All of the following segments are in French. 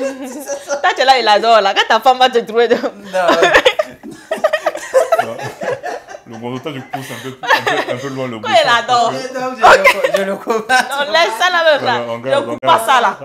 Toi, tu es là, il adore là. Quand ta femme va te trouver de... Non. Le gros temps, je pousse un peu loin le bout. Quoi, il adore? Donc, je le comprends. On laisse ça là même là. On Je garde, coupe on pas garde. ça là.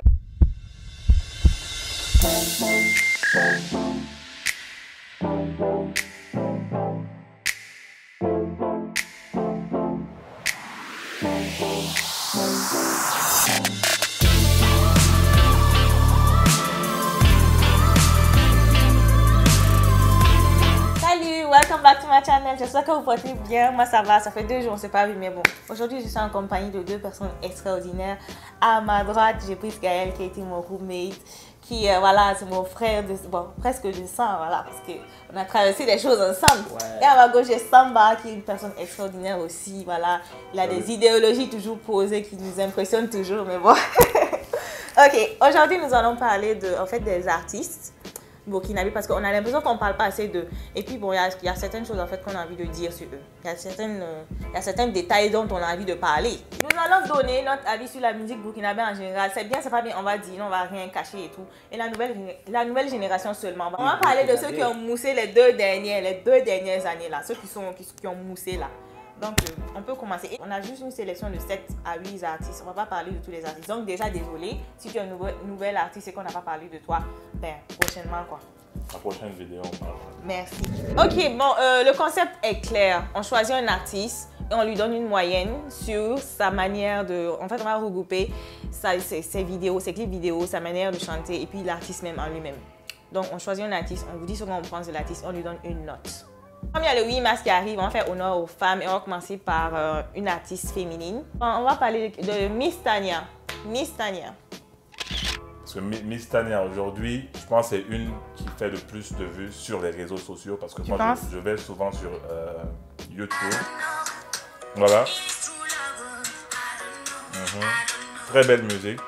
Welcome back to my channel, j'espère que vous portez bien, moi ça va, ça fait 2 jours on ne s'est pas vu mais bon. Aujourd'hui je suis en compagnie de 2 personnes extraordinaires. À ma droite j'ai pris Gaël qui a été mon roommate, qui voilà c'est mon frère, presque de sang voilà parce qu'on a traversé des choses ensemble. Ouais. Et à ma gauche j'ai Samba qui est une personne extraordinaire aussi, voilà. Il a des idéologies toujours posées qui nous impressionnent toujours mais bon. Ok, aujourd'hui nous allons parler des artistes burkinabés parce qu'on a l'impression qu'on ne parle pas assez d'eux. Et puis bon, il y a certaines choses en fait qu'on a envie de dire sur eux. Il y a certains détails dont on a envie de parler. Nous allons donner notre avis sur la musique burkinabé en général. C'est bien, c'est pas bien, on va dire, on va rien cacher et tout. Et la nouvelle génération seulement. On va parler de ceux qui ont moussé les deux dernières années là, ceux qui ont moussé là. Donc, on peut commencer. On a juste une sélection de 7 à 8 artistes. On ne va pas parler de tous les artistes. Donc, déjà, désolé, si tu es un nouvel artiste et qu'on n'a pas parlé de toi, ben, prochainement, quoi. La prochaine vidéo, on parle. Merci. Ok, bon, le concept est clair. On choisit un artiste et on lui donne une moyenne sur sa manière de... En fait, on va regrouper ses vidéos, ses clips vidéo, sa manière de chanter et puis l'artiste même en lui-même. Donc, on choisit un artiste, on vous dit ce qu'on pense de l'artiste, on lui donne une note. Comme il y a le 8 mars qui arrive, on va faire honneur aux femmes et on va commencer par une artiste féminine. On va parler de Miss Tania. Miss Tania. Parce que Miss Tania aujourd'hui, je pense que c'est une qui fait le plus de vues sur les réseaux sociaux parce que moi je vais souvent sur YouTube. Voilà. Très belle musique.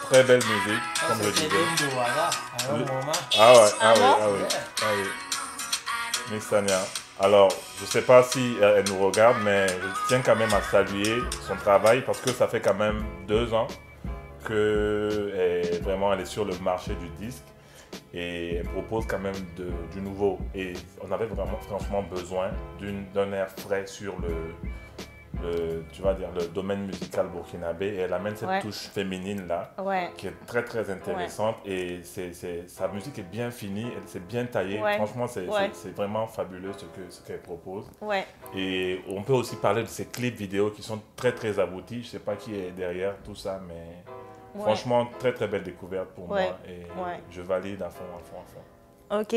Très belle musique, comme je disais. Ah ouais. Miss Tania. Alors, je ne sais pas si elle nous regarde, mais je tiens quand même à saluer son travail parce que ça fait quand même 2 ans qu'elle est sur le marché du disque et elle propose quand même du nouveau. Et on avait vraiment franchement besoin d'un air frais sur le domaine musical burkinabé et elle amène cette touche féminine là qui est très très intéressante et sa musique est bien finie, c'est bien taillé, franchement c'est vraiment fabuleux ce qu'elle propose et on peut aussi parler de ses clips vidéo qui sont très très aboutis, je sais pas qui est derrière tout ça mais franchement très très belle découverte pour moi et je valide à fond. Ok,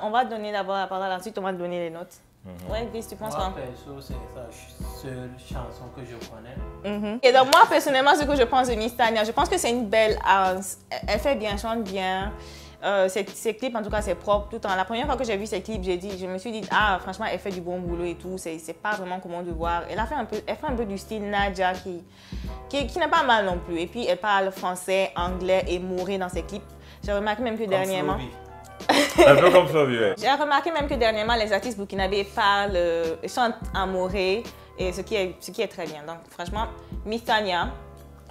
on va donner d'abord la parole, ensuite on va donner les notes. Ouais, Chris, tu penses quoi? Moi, perso, c'est la seule chanson que je connais. Et donc, moi, personnellement, ce que je pense de Miss Tania, je pense que c'est une belle... elle fait bien, chante bien. Ses clips, en tout cas, c'est propre tout le temps. La première fois que j'ai vu ses clips, je me suis dit, ah, franchement, elle fait du bon boulot et tout. C'est pas vraiment comment de voir. Elle fait un peu du style Nadia qui n'est pas mal non plus. Et puis, elle parle français, anglais et mouré dans ses clips. J'ai remarqué même que dernièrement... Un peu comme ça, oui. J'ai remarqué même que dernièrement, les artistes burkinabés chantent en moré, et ce qui est très bien. Donc, franchement, Miss Tania.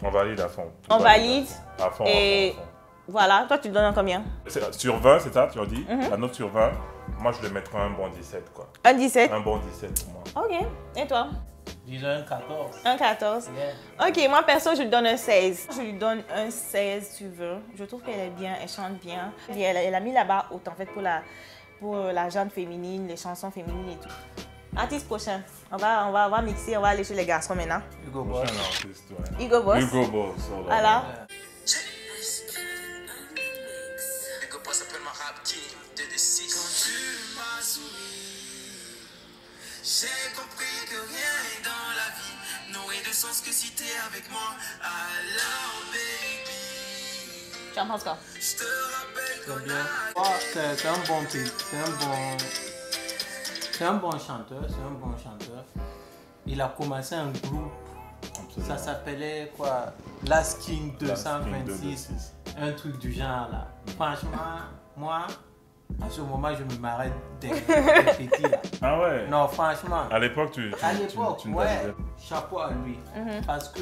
On valide à fond. On valide. À fond. Et voilà, toi, tu le donnes en combien? Sur 20, c'est ça, tu as dit? La note sur 20, moi, je le mettrais un bon 17, quoi. Un 17? Un bon 17 pour moi. Ok. Et toi? Disons un 14. Un 14? Yeah. Ok, moi perso, je lui donne un 16. Je lui donne un 16, si tu veux. Je trouve qu'elle est bien, elle chante bien. Et elle a mis la barre haute en fait pour la genre féminine, les chansons féminines et tout. Artiste prochain. On va mixer, on va aller chez les garçons maintenant. Hugo Boss. Hugo Boss. Hugo Boss. Voilà. J'ai compris que rien est dans la vie n'aurait de sens que si t'es avec moi. Alors baby, tu en penses quoi? Je te rappelle qu'on c'est un bon titre, c'est un bon chanteur, Il a commencé un groupe, ça s'appelait quoi? Last King 226, un truc du genre là. Franchement, moi... À ce moment, je me marrais des petits là. Ah ouais? Non, franchement. À l'époque, tu ouais, chapeau à lui. Parce que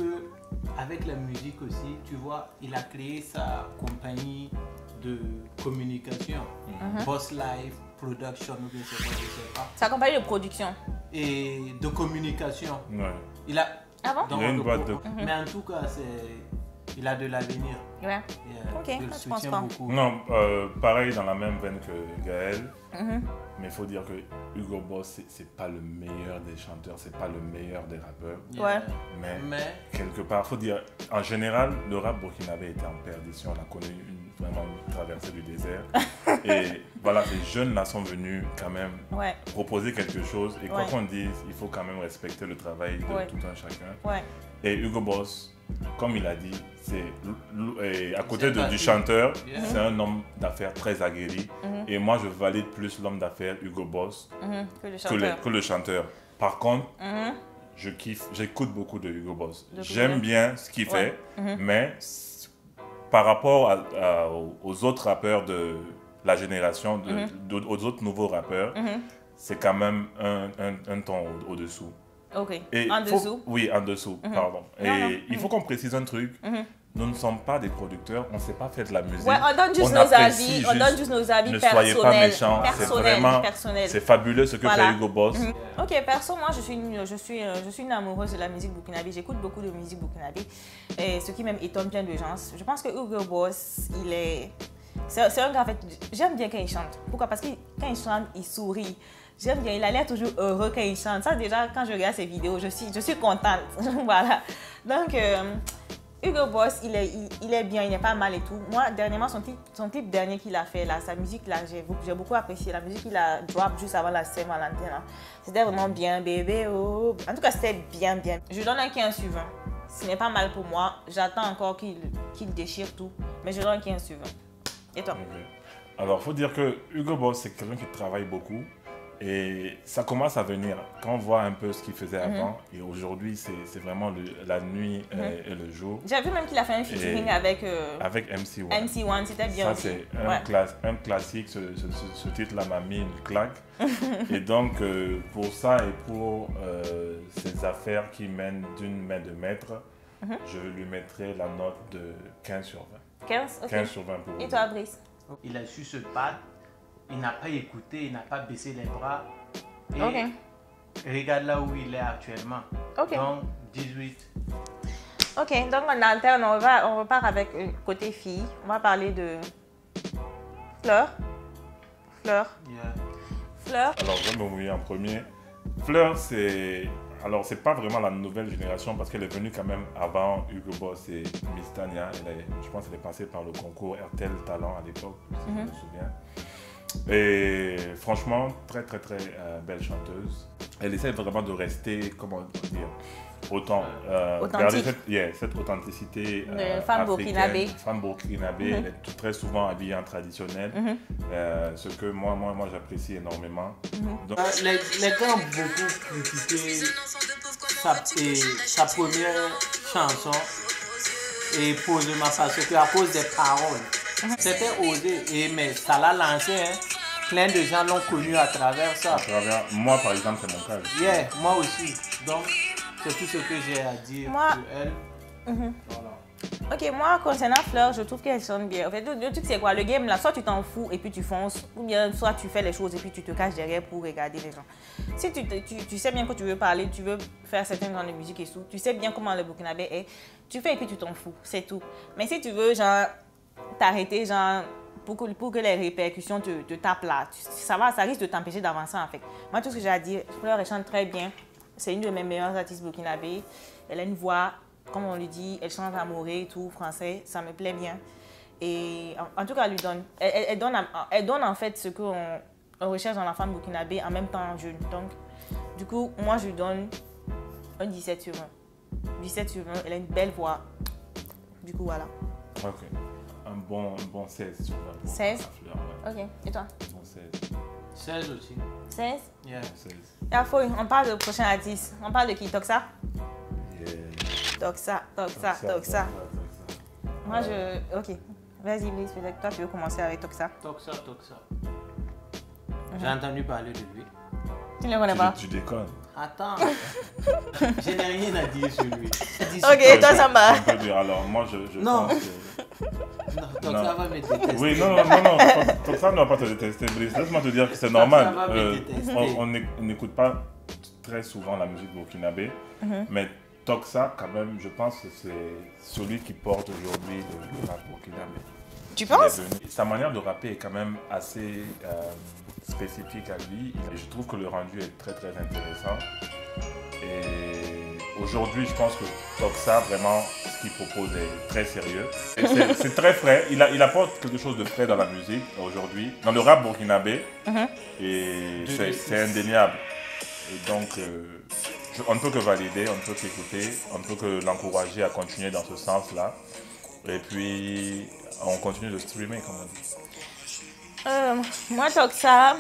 avec la musique aussi, tu vois, il a créé sa compagnie de communication, Boss Life Production, ou bien je sais pas. Sa compagnie de production. Et de communication. Ouais. Il a... Ah bon? Il y a une boîte de... Mais en tout cas, il a de l'avenir. Ouais. Ok, Il je pense soutient pas. beaucoup. Non, pareil dans la même veine que Gaël. Mais il faut dire que Hugo Boss, c'est pas le meilleur des chanteurs, c'est pas le meilleur des rappeurs. Ouais. Mais quelque part, faut dire, en général, le rap burkinabé était en perdition. On a connu vraiment une traversée du désert. Et voilà, ces jeunes-là sont venus quand même proposer quelque chose. Et quoi qu'on dise, il faut quand même respecter le travail de tout un chacun. Ouais. Et Hugo Boss, comme il a dit, à côté du chanteur, c'est un homme d'affaires très aguerri. Et moi, je valide plus l'homme d'affaires Hugo Boss que le chanteur. Par contre, j'écoute beaucoup de Hugo Boss. J'aime bien ce qu'il fait, mais par rapport aux autres rappeurs de la génération, aux autres nouveaux rappeurs, c'est quand même un ton au-dessous. Ok, en dessous? Oui, en dessous, pardon. Et il faut qu'on précise un truc. Nous ne sommes pas des producteurs, on ne sait pas faire de la musique. Ouais, on donne juste nos avis, ne personnels. soyez pas méchants, c'est vraiment, personnel. C'est fabuleux ce que fait Hugo Boss. Ok, perso, moi je suis une amoureuse de la musique burkinabé, j'écoute beaucoup de musique burkinabé, et ce qui même étonne plein de gens. Je pense que Hugo Boss, c'est un gars, en fait, j'aime bien quand il chante. Pourquoi? Parce que quand il chante, il sourit. J'aime bien, il a l'air toujours heureux quand il chante. Ça, déjà, quand je regarde ses vidéos, je suis contente. Voilà. Donc, Hugo Boss, il est bien, il n'est pas mal et tout. Moi, dernièrement, son clip dernier qu'il a fait, là, sa musique, là, j'ai beaucoup apprécié. La musique qu'il a drop juste avant la Saint-Valentin, c'était vraiment bien, bébé. Oh. En tout cas, c'était bien. Je donne un 15 sur 20. Ce n'est pas mal pour moi. J'attends encore qu'il déchire tout. Mais je donne un 15 sur 20. Et toi? Alors, il faut dire que Hugo Boss, c'est quelqu'un qui travaille beaucoup. Et ça commence à venir. Quand on voit un peu ce qu'il faisait avant, et aujourd'hui, c'est vraiment la nuit et le jour. J'ai vu même qu'il a fait un featuring avec MC1. MC1, c'était bien. Ça, c'est un classique. Ce titre-là m'a mis une claque. Et donc, pour ça et pour ces affaires qui mènent d'une main de maître, je lui mettrai la note de 15 sur 20. 15? Okay. 15 sur 20 pour Et toi, Brice? Il a su se battre. Il n'a pas écouté, il n'a pas baissé les bras. Et regarde là où il est actuellement. Donc, 18. Ok, donc on alterne, on repart avec côté fille. On va parler de Fleur. Yeah. Fleur. Alors, je vais me mouiller en premier. Fleur, alors, c'est pas vraiment la nouvelle génération parce qu'elle est venue quand même avant Hugo Boss et Miss Tania. Je pense qu'elle est passée par le concours RTL Talent à l'époque, si je me souviens. Et franchement, très belle chanteuse. Elle essaie vraiment de rester, comment dire, garder cette authenticité femme burkinabé. Femme burkinabé, elle est très souvent habillée en traditionnel, ce que moi j'apprécie énormément. Donc, les gars ont beaucoup critiqué sa première chanson et posé ma face à cause des paroles. C'était osé, mais ça l'a lancé. Plein de gens l'ont connu à travers ça. Moi, par exemple, c'est mon cas. Yeah, moi aussi. Donc, c'est tout ce que j'ai à dire sur elle. Voilà. Ok, moi, concernant Fleur, je trouve qu'elle chante bien. En fait, le truc, c'est quoi? Le game, là, soit tu t'en fous et puis tu fonces, ou bien soit tu fais les choses et puis tu te caches derrière pour regarder les gens. Si tu sais bien que tu veux parler, tu veux faire certains genres de musique et tout, tu sais bien comment le burkinabé est, tu fais et puis tu t'en fous, c'est tout. Mais si tu veux, genre, t'arrêter, genre, pour que les répercussions te tapent là, ça risque de t'empêcher d'avancer en fait. Moi, tout ce que j'ai à dire, Fleur, elle chante très bien. C'est une de mes meilleures artistes burkinabés. Elle a une voix, comme on lui dit, elle chante amoureux et tout, français, ça me plaît bien. Et en tout cas, elle lui donne. Elle donne en fait ce qu'on recherche dans la femme burkinabé en même temps jeune. Donc, du coup, moi, je lui donne un 17 sur 20. 17 sur 20, elle a une belle voix. Du coup, voilà. Ok. Un bon 16 sur 20. 16 Fleur, ouais. Ok. Et toi? Bon 16. 16 aussi. 16? Yeah. 16. La fouille, on parle de prochain artiste. On parle de qui? Toxa? Yeah. Toxa. Moi, ok. Vas-y, Brice, peut-être toi, tu veux commencer avec Toxa. Toxa. J'ai entendu parler de lui. Tu ne le connais pas? Tu déconnes. Attends. Je n'ai rien à dire sur lui. Ok, et toi, Samba? On peut dire, alors, moi, je Non. pense que... Non, donc ça va me détester. Oui, non, Toxa ne va pas te détester, Brice. Laisse-moi te dire que c'est normal. Ça va me détester. On n'écoute pas très souvent la musique burkinabé, mais Toxa, quand même, je pense que c'est celui qui porte aujourd'hui le rap burkinabé. Tu penses? Sa manière de rapper est quand même assez spécifique à lui. Et je trouve que le rendu est très très intéressant. Et aujourd'hui, je pense que Toxa, vraiment, ce qu'il propose est très sérieux. C'est très frais. Il apporte quelque chose de frais dans la musique aujourd'hui, dans le rap burkinabé. Et c'est indéniable. Et donc, on ne peut que valider, on ne peut qu'écouter, on ne peut que l'encourager à continuer dans ce sens-là. Et puis, on continue de streamer, comme on dit. Moi, Toxa,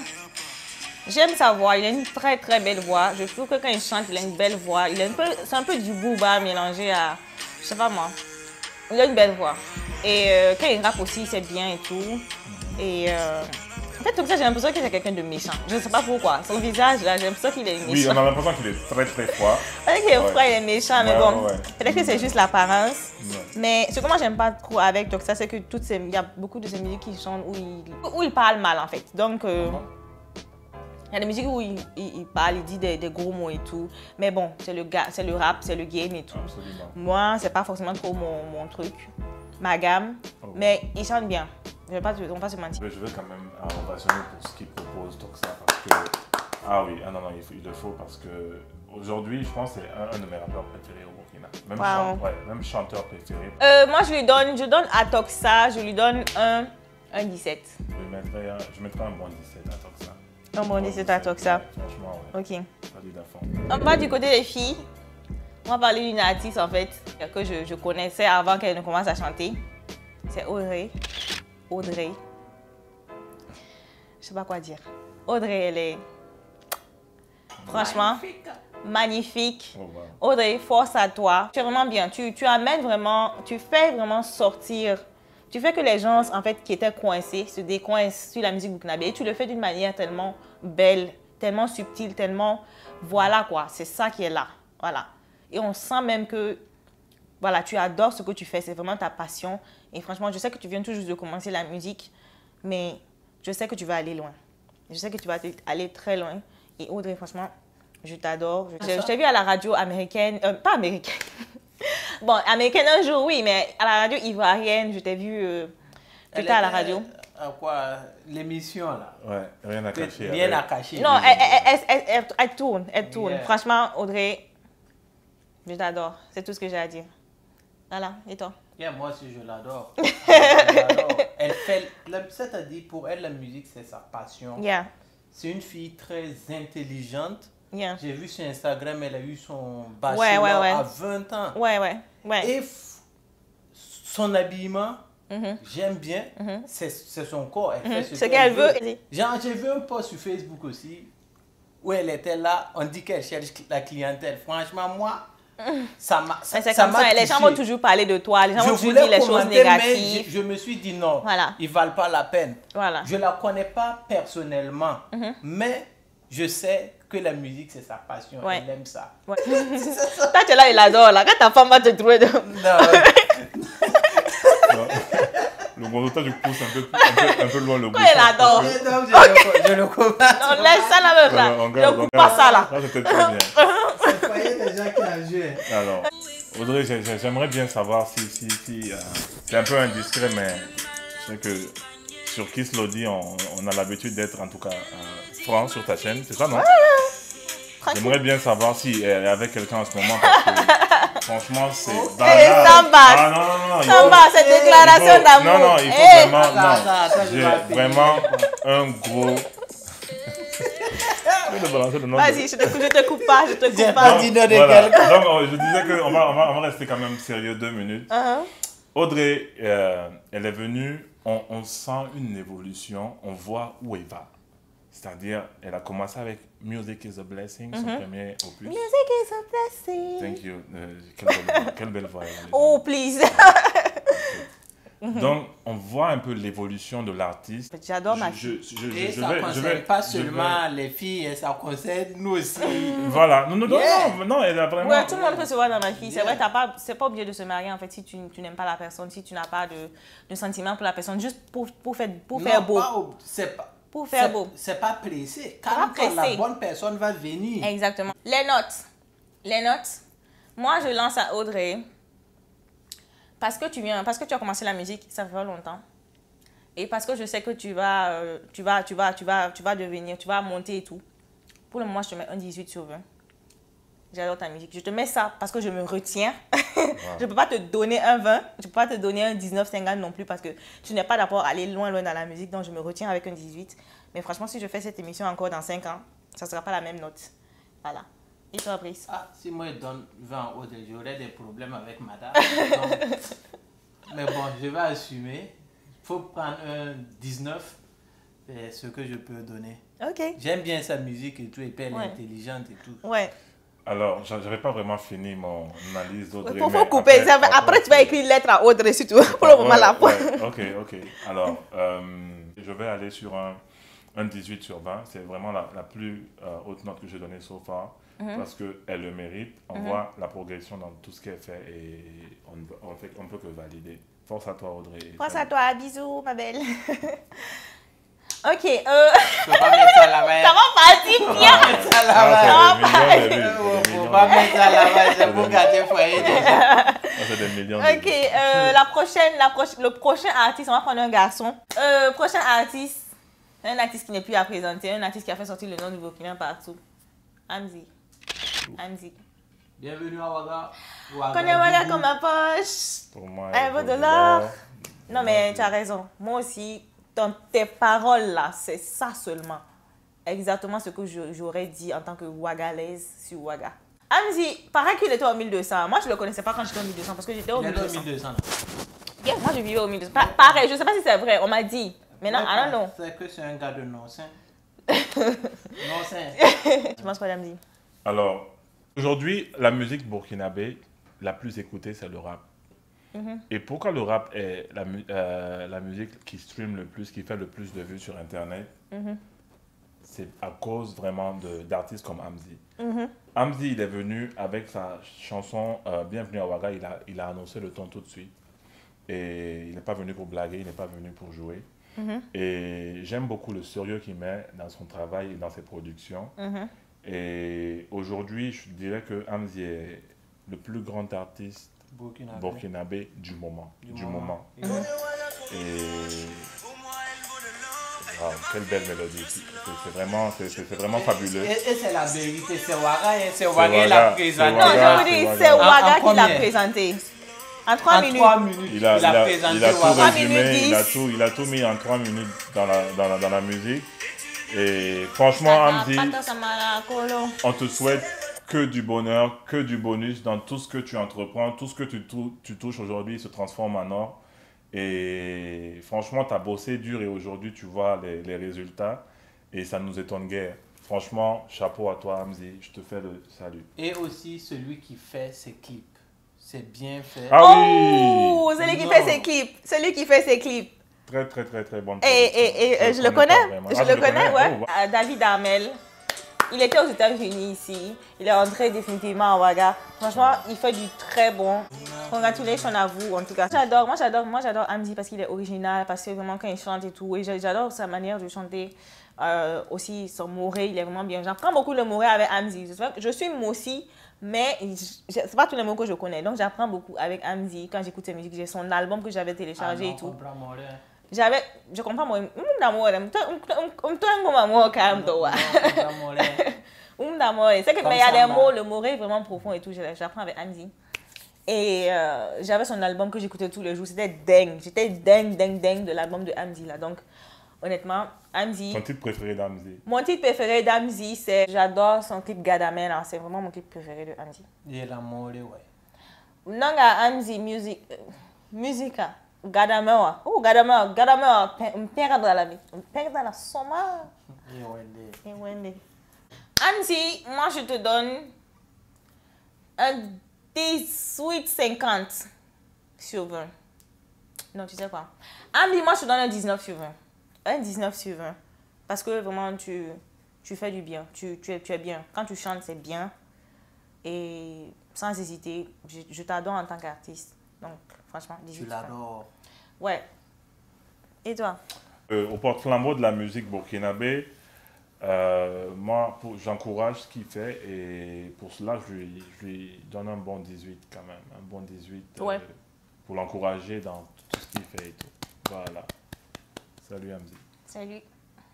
j'aime sa voix. Il a une très très belle voix. Je trouve que quand il chante, il a une belle voix. C'est un peu du booba mélangé à, je sais pas moi. Il a une belle voix. Et quand il rappe aussi, c'est bien et tout. Et en fait, Toxa, j'ai l'impression qu'il est quelqu'un de méchant. Je ne sais pas pourquoi. Son visage, là, j'ai l'impression qu'il est méchant. Oui, on a l'impression qu'il est très très froid. Peut-être qu'il est froid, il est méchant, mais bon, peut-être que c'est juste l'apparence. Ouais. Mais ce que moi, j'aime pas trop avec Toxa, c'est que il y a beaucoup de ces musiques qui chantent où il parle mal, en fait. Donc, il y a des musiques où il parle, il dit des gros mots et tout. Mais bon, c'est le rap, c'est le game et tout. Absolument. Moi, c'est pas forcément trop mon truc, ma gamme. Mais il chante bien. On va pas se mentir. Je veux quand même ovationner pour ce qu'il propose, Toxa, parce que... Ah oui, non, il le faut, parce que aujourd'hui, je pense que c'est un de mes rappeurs préférés au Burkina. Même chanteur préféré. Moi, je donne à Toxa, je lui donne un 17. Je mettrais un bon 17 à Toxa. Un bon 17 à Toxa. Franchement, ouais. Ok. Valide à fond. On va du côté des filles. On va parler d'une artiste, en fait, que je connaissais avant qu'elle ne commence à chanter. C'est Audrey. Je sais pas quoi dire. Audrey, elle est franchement magnifique. Oh, wow. Audrey, force à toi. Tu es vraiment bien. Tu amènes vraiment, tu fais vraiment sortir. Tu fais que les gens, en fait, qui étaient coincés, se décoincent sur la musique burkinabé. Et tu le fais d'une manière tellement belle, tellement subtile, tellement... Voilà quoi, c'est ça qui est là. Voilà. Et on sent même que, voilà, tu adores ce que tu fais. C'est vraiment ta passion. Et franchement, je sais que tu viens tout juste de commencer la musique, mais je sais que tu vas aller loin. Je sais que tu vas aller très loin. Et Audrey, franchement, je t'adore. Je t'ai vu à la radio américaine, pas américaine. Bon, américaine un jour, oui, mais à la radio ivoirienne, je t'ai vu plus tard à la radio. À quoi? L'émission, là. Ouais, rien à cacher. Rien à cacher. Non, elle tourne. Yeah. Franchement, Audrey, je t'adore. C'est tout ce que j'ai à dire. Voilà, et toi? Yeah, moi aussi, je l'adore. Elle fait, c'est-à-dire pour elle, la musique, c'est sa passion. Yeah. C'est une fille très intelligente. Yeah. J'ai vu sur Instagram, elle a eu son bachelor à 20 ans. Ouais. Et son habillement, j'aime bien. C'est son corps. Elle fait ce qu'elle veut. J'ai vu un post sur Facebook aussi où elle était là. On dit qu'elle cherche la clientèle. Franchement, moi, ça m'a touché. Les gens vont toujours parler de toi. Les gens vont toujours dire les choses négatives. Je me suis dit non, voilà. ils ne valent pas la peine. Voilà. Je ne la connais pas personnellement, mais je sais que la musique, c'est sa passion. Ouais. Elle aime ça. Ouais. Toi, tu es là, il adore. Là. Quand ta femme va te trouver de... Non. Le gros toi, je pousse un peu loin le bout. Elle adore. Je le comprends. Non, laisse ça là, là. Ne coupe pas ça là. Ça, c'était très bien. C'est le foyer des gens qui a joué. Alors, Audrey, j'aimerais bien savoir si c'est un peu indiscret, mais je sais que sur Kiss Lodi, on a l'habitude d'être en tout cas franc sur ta chaîne, c'est ça, non? J'aimerais bien savoir si elle est avec quelqu'un en ce moment parce que franchement c'est Samba. Ah non. Samba, cette déclaration d'amour. Non, il faut vraiment. Non, j'ai vraiment un gros. Vas-y, je te coupe pas, je te coupe pas. Donc, je disais qu'on va rester quand même sérieux 2 minutes. Audrey, elle est venue, on sent une évolution, on voit où elle va. C'est-à-dire, elle a commencé avec Music is a Blessing, son premier opus. Music is a blessing. Thank you. Quelle belle voix. Oh, please. Donc, on voit un peu l'évolution de l'artiste. J'adore ma fille. Et ça ne concerne pas seulement les filles, ça concerne nous aussi. Voilà. Non, elle a vraiment... Ouais, tout le monde peut se voir dans ma fille. C'est vrai, c'est pas obligé de se marier en fait si tu n'aimes pas la personne, si tu n'as pas de sentiments pour la personne, juste pour faire beau. Pour faire beau. C'est pas pressé. Quand la bonne personne va venir. Exactement. Les notes. Moi, je lance à Audrey. Parce que tu as commencé la musique, ça fait longtemps. Et parce que je sais que tu vas devenir, tu vas monter et tout. Pour le moment, je te mets un 18 sur 20. J'adore ta musique. Je te mets ça parce que je me retiens. Wow. Je ne peux pas te donner un 20. Je ne peux pas te donner un 19,50 non plus parce que tu n'es pas d'accord à aller loin dans la musique. Donc, je me retiens avec un 18. Mais franchement, si je fais cette émission encore dans 5 ans, ça ne sera pas la même note. Voilà. Et toi, Brice? Ah, si moi je donne 20 en haut, j'aurais des problèmes avec madame. Mais bon, je vais assumer. Il faut prendre un 19. C'est ce que je peux donner. Ok. J'aime bien sa musique et tout. Et puis elle est intelligente et tout. Ouais. Alors, j'avais pas vraiment fini mon analyse d'Audrey. Il faut couper. Après, tu vas écrire une lettre à Audrey si tu veux. Pour le moment, la fois. Ok. Alors, je vais aller sur un 18 sur 20. C'est vraiment la plus haute note que j'ai donnée so far. Parce qu'elle le mérite. On voit la progression dans tout ce qu'elle fait et on ne peut que valider. Force à toi, Audrey. Force à toi. Bisous, ma belle. Ok. Tu vas pas mettre ça à la main. Ça va partir bien. Ça va partir. Faut pas mettre ça à la main. C'est pour garder le foyer déjà. C'est des millions. Ok. Le prochain artiste, on va prendre un garçon. Prochain artiste. Un artiste qui n'est plus à présenter. Un artiste qui a fait sortir le nom du Burkina partout. Amzi. Bienvenue à Ouaga. Connais Ouaga comme ma poche. Pour moi, un beau dollar. Non, mais tu as raison. Moi aussi, dans tes paroles là, c'est ça seulement. Exactement ce que j'aurais dit en tant que Ouagalaise sur Ouaga. Amzi, paraît qu'il était au 1200. Moi, je ne le connaissais pas quand j'étais au 1200 parce que j'étais au 1200. Yeah, moi, je vivais au 1200. Pareil, je ne sais pas si c'est vrai. On m'a dit. Mais non, I don't know. C'est que c'est un gars de non-sain. Tu penses quoi, Amzi? Alors, aujourd'hui, la musique burkinabé la plus écoutée, c'est le rap. Et pourquoi le rap est la musique qui stream le plus, qui fait le plus de vues sur Internet? C'est à cause vraiment d'artistes comme Amzi. Amzi, il est venu avec sa chanson Bienvenue à Ouaga, il a annoncé le ton tout de suite. Et il n'est pas venu pour blaguer, il n'est pas venu pour jouer. Et j'aime beaucoup le sérieux qu'il met dans son travail et dans ses productions. Et aujourd'hui, je dirais que Amzi est le plus grand artiste burkinabé du moment. Et wow, quelle belle mélodie. C'est vraiment fabuleux. Et c'est la vérité, c'est Ouaga, c'est Ouaga qui l'a présenté. Non, je vous dis, c'est Ouaga qui l'a présenté. En 3 minutes. Il a tout résumé, il a tout mis en 3 minutes dans la musique. Et franchement, Amzi, on te souhaite que du bonheur, que du bonus dans tout ce que tu entreprends, tout ce que tu touches aujourd'hui se transforme en or. Et franchement, tu as bossé dur et aujourd'hui, tu vois les résultats et ça nous étonne guère. Franchement, chapeau à toi, Amzi, je te fais le salut. Et aussi celui qui fait ses clips. C'est bien fait. Ah oui! Celui qui fait ses clips. Très bonne. Et je le connais, ouais. David Armel. Il était aux États-Unis ici. Il est entré définitivement à Ouaga. Franchement, il fait du très bon. Congratulations à vous, en tout cas. Moi, j'adore Amzi parce qu'il est original, parce que vraiment, quand il chante et tout, et j'adore sa manière de chanter. Aussi, son moré, il est vraiment bien. J'apprends beaucoup le moré avec Amzi. Je suis Mossi, mais c'est pas tous les mots que je connais. Donc, j'apprends beaucoup avec Amzi. Quand j'écoute ses musiques, j'ai son album que j'avais téléchargé et tout. Je comprends moi. C'est que mais il y a des mots, le moré est vraiment profond et tout. J'apprends avec Amzi. Et j'avais son album que j'écoutais tous les jours. C'était dingue. J'étais dingue de l'album de Amzi là. Donc honnêtement, Amzi. Ton titre préféré d'Amzi? Mon titre préféré d'Amzi, c'est j'adore son clip Gadamel. C'est vraiment mon clip préféré de Amzi. Il est la moré, ouais. Non, Amzi musique. Gadamel. Oh, Gadamel. Père dans la vie. Père dans la soma. Amzi, moi je te donne un 18,50 sur 20. Non, tu sais quoi. Ambi, moi, je te donne un 19 sur 20. Un 19 sur 20. Parce que vraiment, tu fais du bien. Tu es bien. Quand tu chantes, c'est bien. Et sans hésiter, je t'adore en tant qu'artiste. Donc, franchement, 18 Tu l'adores. Ouais. Et toi? Au porte-flambeau de la musique burkinabé, moi, j'encourage ce qu'il fait et pour cela, je lui donne un bon 18 quand même. Un bon 18 Ouais. pour l'encourager dans tout ce qu'il fait et tout. Voilà. Salut Amzi. Salut.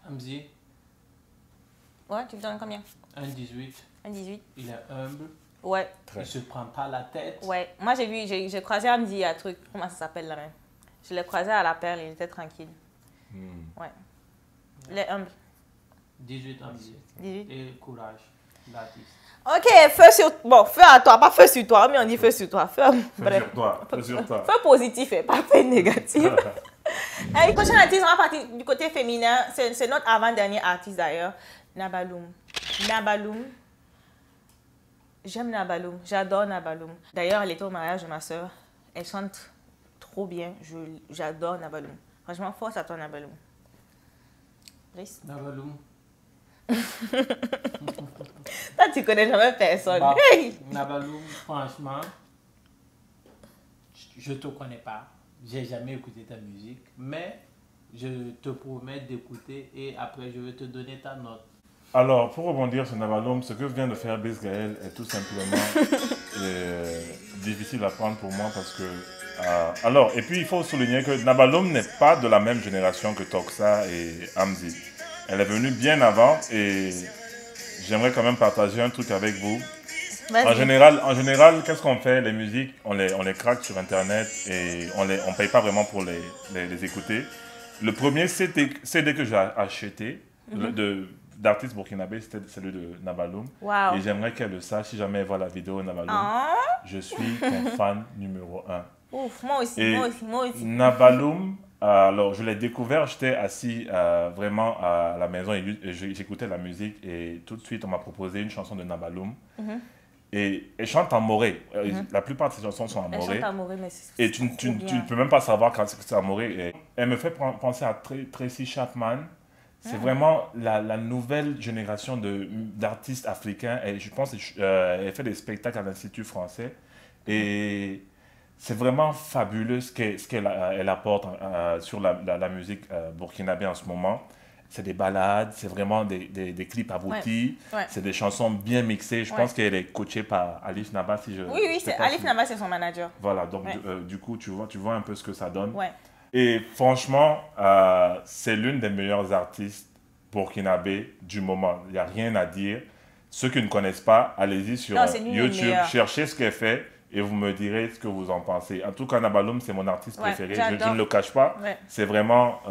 Amzi, Ouais, tu me donnes combien? un 18. Un 18. Il est humble. Ouais. Il ne se prend pas la tête. Ouais. Moi, j'ai croisé Amdi à truc. Comment ça s'appelle là même? Je l'ai croisé à la perle, il était tranquille. Ouais. Il est humble. 18 Amzi. 18. Et courage d'artiste. Ok, feu sur... Bon, feu à toi, pas feu sur toi, mais on dit feu sur toi. Feu, bref. Sur toi, sur toi. Feu positif et pas feu négatif. Allez, prochain artiste, on va partir du côté féminin. C'est notre avant-dernier artiste d'ailleurs. Nabaloum. Nabaloum. J'aime Nabaloum. J'adore Nabaloum. D'ailleurs, elle était au mariage de ma soeur. Elle chante trop bien. J'adore Nabaloum. Franchement, force à toi, Nabaloum. Brice. Nabaloum. Toi, tu connais jamais personne. Bah, Hey! Nabaloum, franchement, je te connais pas. J'ai jamais écouté ta musique. Mais je te promets d'écouter et après, je vais te donner ta note. Alors, pour rebondir sur Nabaloum, ce que vient de faire Brice Gaël est tout simplement difficile à prendre pour moi parce que... alors, et puis il faut souligner que Nabaloum n'est pas de la même génération que Toxa et Amzi. Elle est venue bien avant et j'aimerais quand même partager un truc avec vous. En général, qu'est-ce qu'on fait? Les musiques, on les craque sur Internet et on paye pas vraiment pour les écouter. Le premier CD que j'ai acheté, d'artiste burkinabé, c'était celui de Nabaloum. Wow. Et j'aimerais qu'elle le sache, si jamais elle voit la vidéo Nabaloum, je suis ton fan numéro 1. Ouf, moi aussi, Et moi aussi. Nabaloum, alors je l'ai découvert, j'étais assis vraiment à la maison et j'écoutais la musique et tout de suite on m'a proposé une chanson de Nabaloum. Et elle chante en moré. La plupart de ses chansons sont en moré. Elle chante en moré, mais c'est et tu ne peux même pas savoir quand c'est en moré. Et elle me fait penser à Tracy Chapman. C'est vraiment la nouvelle génération d'artistes africains. Et je pense qu'elle fait des spectacles à l'Institut français. Et c'est vraiment fabuleux ce qu'elle apporte sur la musique burkinabé en ce moment. C'est des ballades, c'est vraiment des clips aboutis, c'est des chansons bien mixées. Je pense qu'elle est coachée par Alif Naba. Oui, Alif Naba, c'est son manager. Voilà, donc du coup, tu vois un peu ce que ça donne. Et franchement, c'est l'une des meilleures artistes burkinabé du moment. Il n'y a rien à dire. Ceux qui ne connaissent pas, allez-y sur YouTube, cherchez ce qu'elle fait et vous me direz ce que vous en pensez. En tout cas, Nabaloum, c'est mon artiste préféré. Je ne le cache pas. C'est vraiment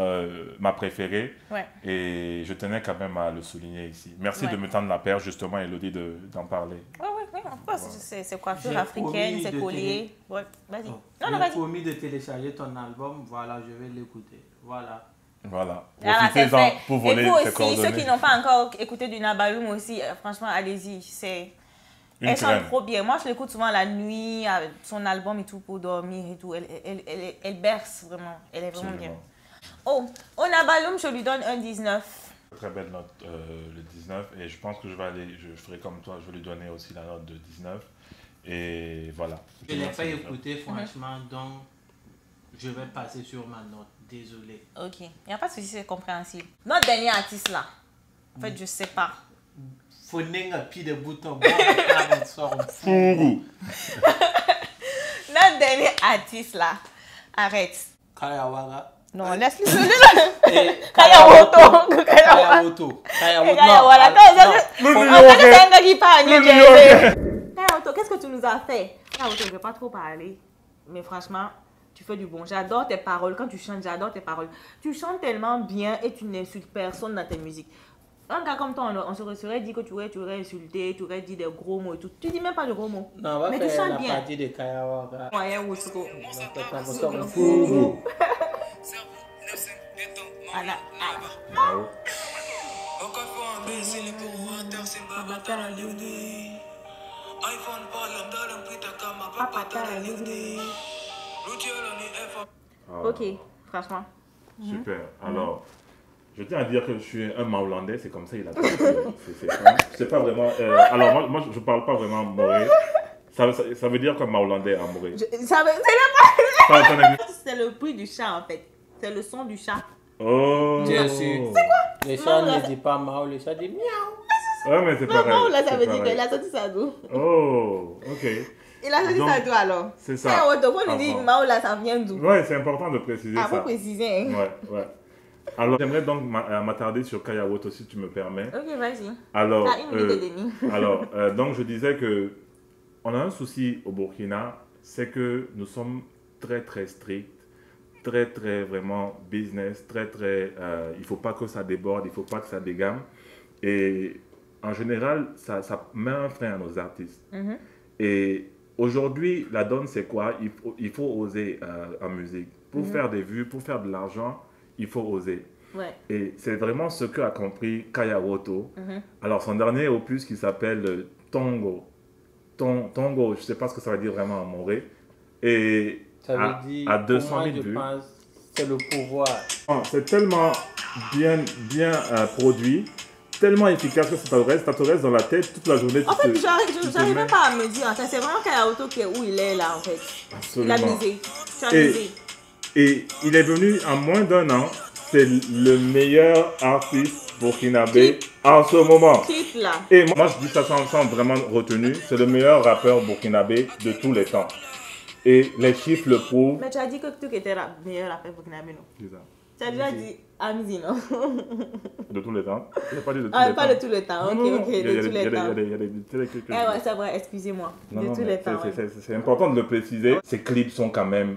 ma préférée. Et je tenais quand même à le souligner ici. Merci de me tendre la perche, justement, Elodie, d'en parler. Oui, en fait, c'est coiffure africaine, c'est collier. Vas-y. J'ai promis de télécharger ton album. Voilà, je vais l'écouter. Voilà. Profitez-en pour voler tes coordonnées. Ceux qui n'ont pas encore écouté du Nabaloum aussi, franchement, allez-y. Elle chante trop bien. Moi, je l'écoute souvent la nuit, son album et tout, pour dormir et tout. Elle berce vraiment. Elle est vraiment bien. Au Nabaloum, je lui donne un 19. Très belle note, le 19. Et je pense que je ferai comme toi, je vais lui donner aussi la note de 19. Et voilà. Je ne l'ai pas écouté, franchement, donc je vais passer sur ma note. Désolé. Ok, il n'y a pas de souci, c'est compréhensible. Notre dernier artiste là, en fait, je sais pas. Faut n'enga pied de bouton. Fougou. Notre dernier artiste là, arrête. Kayawaga. Non, laisse-le là. Kayawoto. Kayawoto. Kayawoto, qu'est-ce que tu nous as fait? Kayawoto, je ne vais pas trop parler, mais franchement, tu fais du bon. J'adore tes paroles. Quand tu chantes, j'adore tes paroles. Tu chantes tellement bien et tu n'insultes personne dans tes musiques. Un gars comme toi, on se serait dit que tu aurais insulté, tu aurais dit des gros mots et tout. Tu dis même pas de gros mots. Non, on va mais faire tu la bien. partie de Kayawaga. Ouais, Woussko. Fougou. Ok, franchement. Super. Alors, je tiens à dire que je suis un Maolandais, c'est comme ça il a dit. C'est pas vraiment... alors, moi, je parle pas vraiment moré. Ça veut dire quoi Maolandais à moré? C'est le bruit du chat en fait. C'est le son du chat. Oh! C'est quoi? Les chats ne disent pas Mao, les chats disent miaou. Ouais, mais c'est pareil. Non, là, ça veut dire qu'il a sorti sa dos. Oh, ok. Il a sorti sa dos alors. C'est ça. Quand on lui dit Mao, là, ça vient d'où? Ouais, c'est important de préciser ça. Ah, faut préciser. Hein? Ouais. Alors, j'aimerais donc m'attarder sur Kaya Woto, si tu me permets. Ok, vas-y. Alors, une minute et demie. alors donc je disais que on a un souci au Burkina, c'est que nous sommes très stricts, très vraiment business, il ne faut pas que ça déborde, il ne faut pas que ça dégame. Et en général, ça met un frein à nos artistes. Et aujourd'hui, la donne, c'est quoi? Il faut oser en musique. Pour faire des vues, pour faire de l'argent, il faut oser. Ouais. Et c'est vraiment ce qu'a compris Kaya Woto. Alors, son dernier opus qui s'appelle Tongo. Tongo, je ne sais pas ce que ça veut dire vraiment en moré. Et ça veut dire, à 200 000 vues. C'est le pouvoir. C'est tellement bien produit, tellement efficace que ça te reste dans la tête toute la journée. En fait, j'arrive même pas à me dire. C'est vraiment Kaya Woto qui est où il est là en fait. Absolument. Il a misé. Tu as misé. Et il est venu en moins d'un an. C'est le meilleur artiste burkinabé en ce moment. Clip là. Et moi, je dis ça sans vraiment retenue. C'est le meilleur rappeur burkinabé de tous les temps. Et les chiffres le prouvent. Mais tu as dit que tu étais le meilleur rappeur burkinabé, non? C'est ça. Tu as déjà dit Amzi, non? De tous les temps. Il n'a pas dit de tous les temps. Ah, pas de tous les temps. Ok, de tous les temps. Il y a des Eh ouais, c'est vrai, excusez-moi. De tous les temps. C'est important de le préciser. Ses clips sont quand même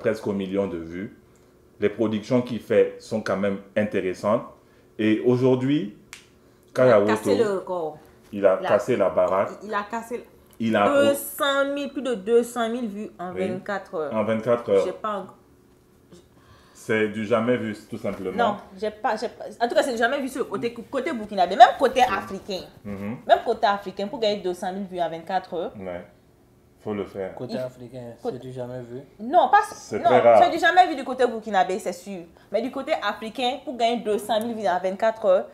presque au million de vues. Les productions qu'il fait sont quand même intéressantes. Et aujourd'hui, Kaya Woto, il a cassé la baraque. Il a cassé plus de 200 000 vues en 24 heures. En 24 heures. J'ai pas... C'est du jamais vu, tout simplement. Non, j'ai pas... En tout cas, c'est du jamais vu sur le côté burkinabé, même côté africain. Même côté africain, pour gagner 200 000 vues en 24 heures. Ouais. Faut le faire. Côté africain, c'est du jamais vu? Non, c'est très rare. C'est du jamais vu du côté burkinabé, c'est sûr. Mais du côté africain, pour gagner 200 000 vues en 24 heures,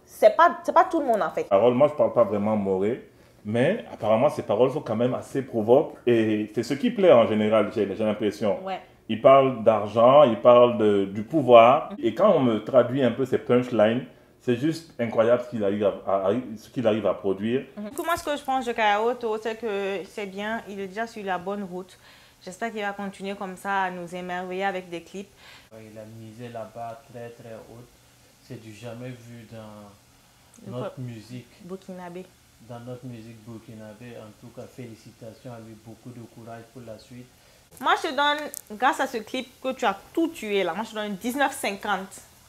c'est pas tout le monde en fait. Parole, moi je parle pas vraiment moré, mais apparemment ces paroles sont quand même assez provoques et c'est ce qui plaît en général, j'ai l'impression. Ouais. Il parle d'argent, il parle du pouvoir et quand on me traduit un peu ces punchlines, c'est juste incroyable ce qu'il arrive à produire. Moi, ce que je pense de Kaya Woto, c'est que c'est bien, il est déjà sur la bonne route. J'espère qu'il va continuer comme ça à nous émerveiller avec des clips. Il a misé la barre très haute. C'est du jamais vu dans notre musique. Burkinabé. Dans notre musique burkinabé. En tout cas, félicitations à lui, beaucoup de courage pour la suite. Moi, je te donne, grâce à ce clip que tu as tout tué là, moi je te donne 19,50.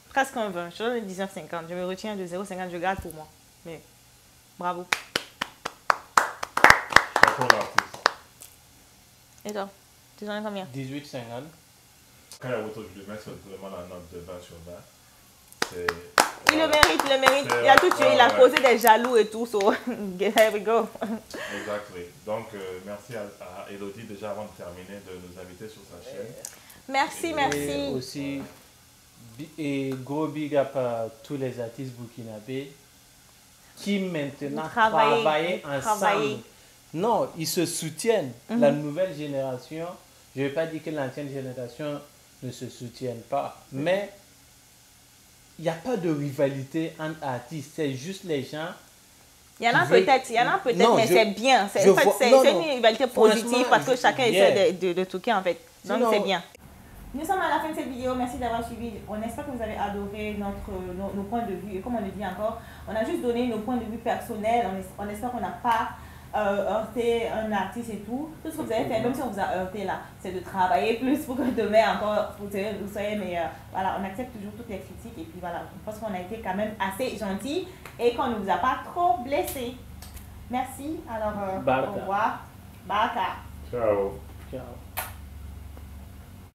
Presque un 20. Je te donne 19,50. Je me retiens de 0,50. Je garde pour moi. Mais bravo. Et toi, tu donnes combien? 18,50. Kaya Woto, je lui mets simplement la note de 20 sur 20. Il le mérite. Il a tout tué. Il a causé des jaloux et tout. So, here we go. Exactement. Donc, merci à Elodie déjà avant de terminer de nous inviter sur sa chaîne. Merci. Et aussi, et gros big up à tous les artistes burkinabés qui maintenant travaillent ensemble. Non, ils se soutiennent. La nouvelle génération, je ne vais pas dire que l'ancienne génération ne se soutienne pas, mais il n'y a pas de rivalité entre artistes, c'est juste les gens. Il y en a peut-être, mais c'est bien. C'est une rivalité positive parce que chacun essaie de truquer en fait. Donc c'est bien. Nous sommes à la fin de cette vidéo, merci d'avoir suivi. On espère que vous avez adoré nos points de vue. Et comme on le dit encore, on a juste donné nos points de vue personnels. On espère qu'on n'a pas heurté un artiste et tout. Tout ce que vous avez fait, même si on vous a heurté là, c'est de travailler plus pour que demain encore vous soyez meilleurs. Voilà, on accepte toujours toutes les critiques et puis voilà, je pense qu'on a été quand même assez gentils et qu'on ne vous a pas trop blessés. Merci, alors au revoir. Baka. Ciao. Ciao.